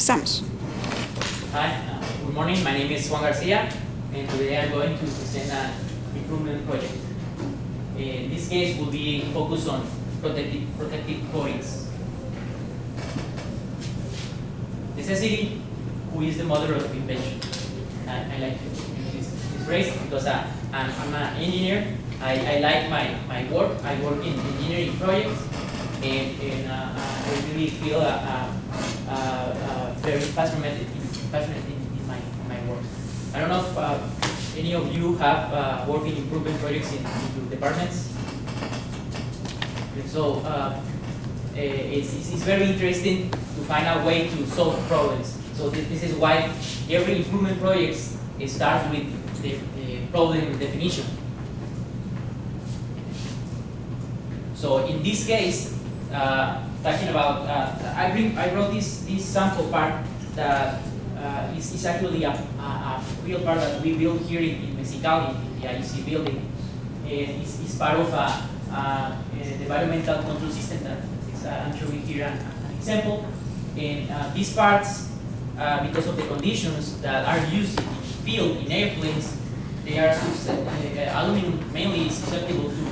Empezamos. Hi, good morning. My name is Juan Garcia, and today I'm going to present an improvement project. In this case, will be focused on protective coatings. Necessity, who is the mother of invention? I like to use this phrase because I'm an engineer. I like my work. I work in engineering projects, and I really feel very passionate in my work. I don't know if any of you have worked in improvement projects in your departments. And so it's very interesting to find a way to solve problems. So this is why every improvement project starts with the problem definition. So in this case, talking about, I wrote this sample part that is actually a real part that we built here in Mexicali, in the IUC building. It's part of the environmental control system that is, I'm showing here an example. And these parts, because of the conditions that are used in the field in airplanes, they are aluminum mainly is susceptible to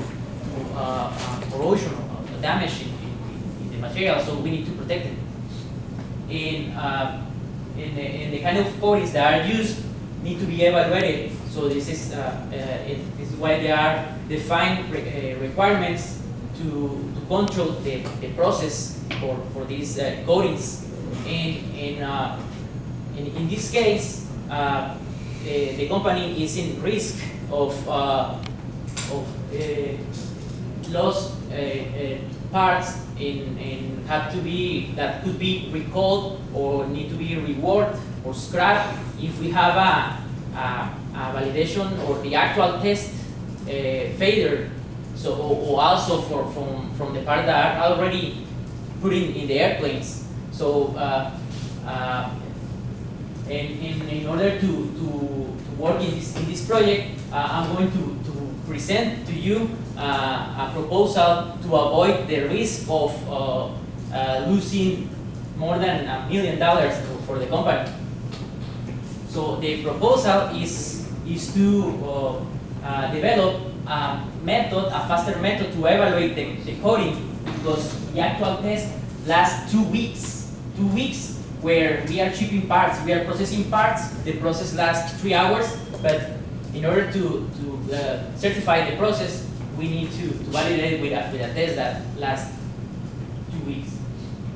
corrosion or damage in the material, so we need to protect it. And the kind of coatings that are used need to be evaluated. So this is why there are defined requirements to control the process for these coatings. And in this case, the company is in risk of lost parts that could be recalled or need to be reworked or scrapped if we have a validation or the actual test failure. So or also from the part that are already put in the airplanes. So in order to work in this project, I'm going to present to you a proposal to avoid the risk of losing more than $1 million for the company. So the proposal is to develop a method, a faster method to evaluate the coating, because the actual test lasts 2 weeks. 2 weeks where we are shipping parts, we are processing parts. The process lasts 3 hours, but in order to certify the process, we need to validate it with a test that lasts 2 weeks.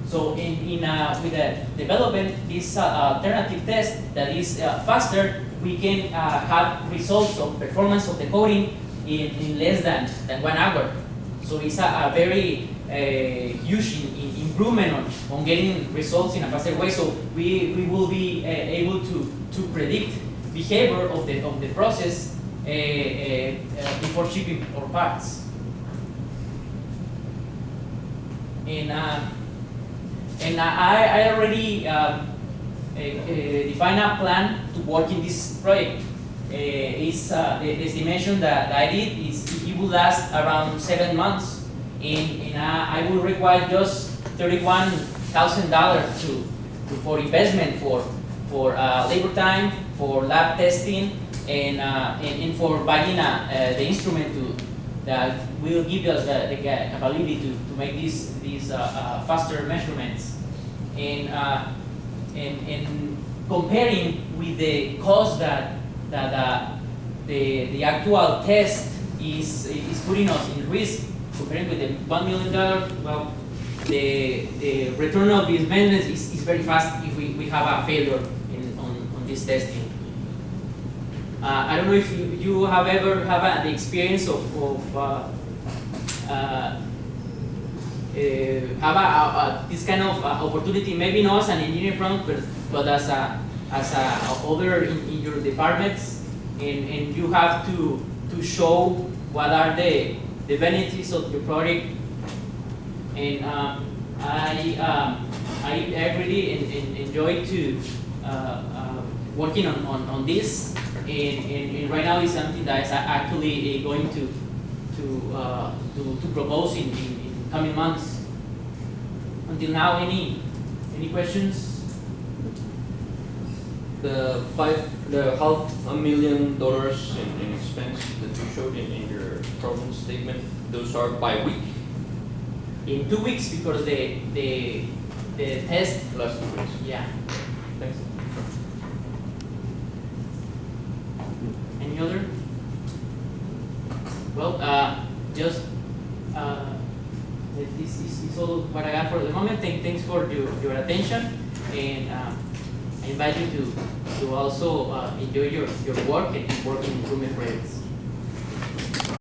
So with the development, this alternative test that is faster, we can have results of performance of the coating in less than 1 hour. So it's a very huge improvement on getting results in a faster way. So we will be able to predict behavior of the process before shipping our parts. And I already defined a plan to work in this project. The estimation that I did is it will last around 7 months, and I will require just $31,000 for investment for labor time, for lab testing, and for buying the instrument that will give us the capability to make these faster measurements. And comparing with the cost that the actual test is putting us in risk, comparing with the $1 million, well, the return of the investment is very fast if we have a failure on this testing. I don't know if you have ever had the experience of have this kind of opportunity, maybe not as an engineering firm, but as a other in your departments, and you have to show what are the benefits of the project. And I really enjoy to working on this, and right now is something that is actually going to propose in coming months. Until now, any questions? the $500,000 in expense that you showed in your problem statement, those are by week? In 2 weeks, because the test, Last 2 weeks. yeah. Thanks. Any other? Well, just this is all what I got for the moment. Thanks for your attention, and I invite you to also enjoy your work and work in improvement projects.